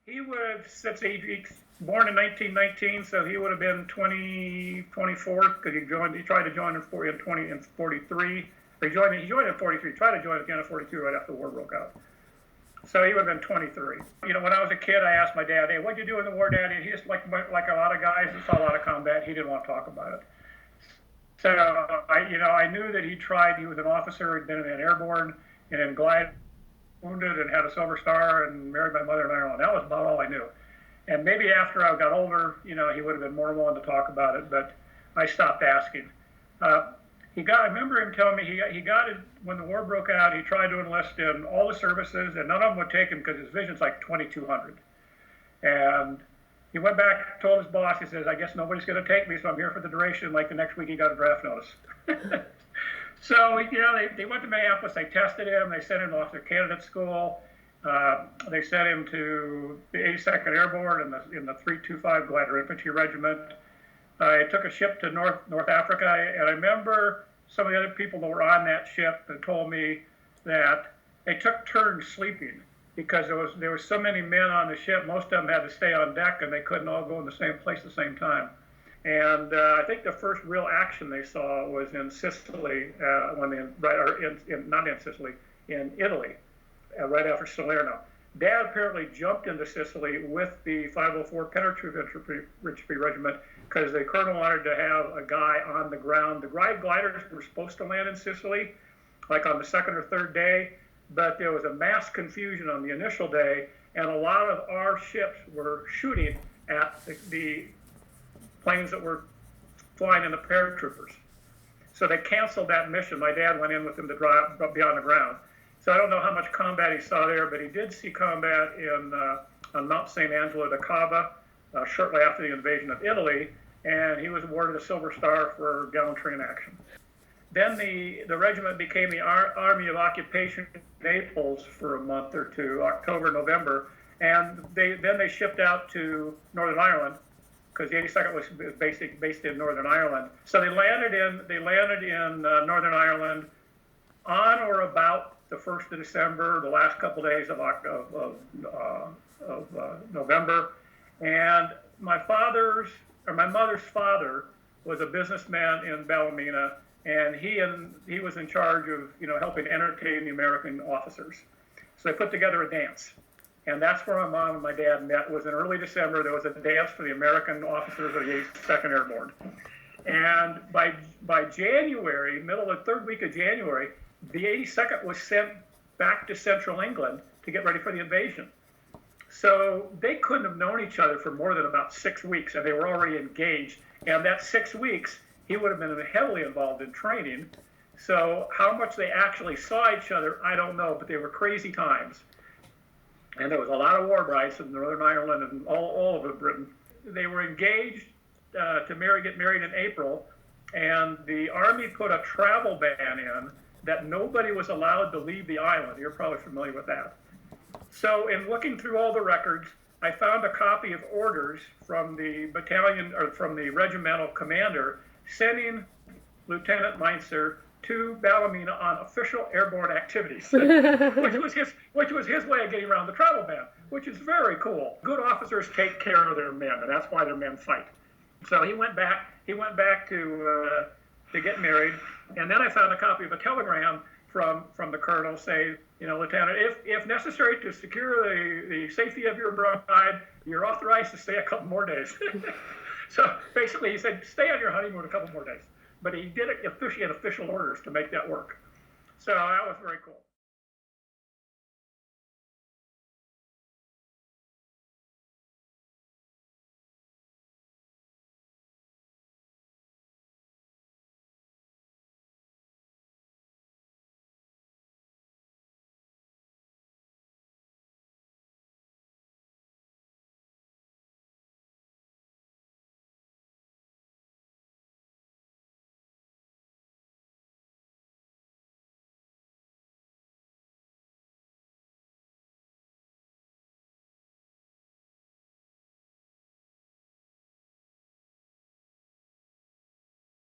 He would have, since he's born in 1919, so he would have been 24, because he tried to join in 43. He joined in 43, tried to join again in 42 right after the war broke out. So he would have been 23. You know, when I was a kid, I asked my dad, "Hey, what'd you do in the war, Daddy?" And he just, like a lot of guys that saw a lot of combat, he didn't want to talk about it. So I knew that he tried. He was an officer, he'd been in airborne and in glide, wounded, and had a Silver Star, and married my mother in Ireland. That was about all I knew. And maybe after I got older, he would have been more willing to talk about it, but I stopped asking. I remember him telling me he got it when the war broke out. He tried to enlist in all the services, and none of them would take him because his vision's like 2,200. And he went back, told his boss, he says, "I guess nobody's going to take me, so I'm here for the duration." Like the next week, he got a draft notice. So they went to Minneapolis. They tested him. They sent him off to candidate school. They sent him to the 82nd Airborne in the 325 Glider Infantry Regiment. I took a ship to North Africa, and I remember some of the other people that were on that ship that told me that they took turns sleeping because there was so many men on the ship. Most of them had to stay on deck, and they couldn't all go in the same place at the same time. And I think the first real action they saw was in Sicily, not in Sicily, in Italy, right after Salerno. Dad apparently jumped into Sicily with the 504 Penetrative Infantry Regiment because the colonel wanted to have a guy on the ground. The gliders were supposed to land in Sicily, like on the second or third day, but there was a mass confusion on the initial day, and a lot of our ships were shooting at the planes that were flying in the paratroopers. So they canceled that mission. My dad went in with them to be on the ground. So I don't know how much combat he saw there, but he did see combat on Mount St. Angelo de Cava shortly after the invasion of Italy, and he was awarded a Silver Star for gallantry in action. Then the regiment became the Army of Occupation in Naples for a month or two, October, November, and then they shipped out to Northern Ireland because the 82nd was based in Northern Ireland. So they landed in Northern Ireland on or about the 1st of December, the last couple of days of November, and my mother's father was a businessman in Ballymena, and he was in charge of helping entertain the American officers. So they put together a dance, and that's where my mom and my dad met. Was in early December. There was a dance for the American officers of the 82nd Airborne, and by January, middle of the third week of January, the 82nd was sent back to central England to get ready for the invasion. So they couldn't have known each other for more than about 6 weeks, and they were already engaged. And that 6 weeks, he would have been heavily involved in training. So how much they actually saw each other, I don't know, but they were crazy times. And there was a lot of war brides in Northern Ireland and all over Britain. They were engaged to get married in April, and the Army put a travel ban in that nobody was allowed to leave the island. You're probably familiar with that. So in looking through all the records, I found a copy of orders from the battalion or from the regimental commander sending Lieutenant Meintzer to Ballymena on official airborne activities, which was his way of getting around the travel ban, which is very cool. Good officers take care of their men, and that's why their men fight. So he went back to get married. And then I found a copy of a telegram from the colonel saying, Lieutenant, if necessary to secure the safety of your bride, you're authorized to stay a couple more days. So basically he said, stay on your honeymoon a couple more days. But he did it in official orders to make that work. So that was very cool.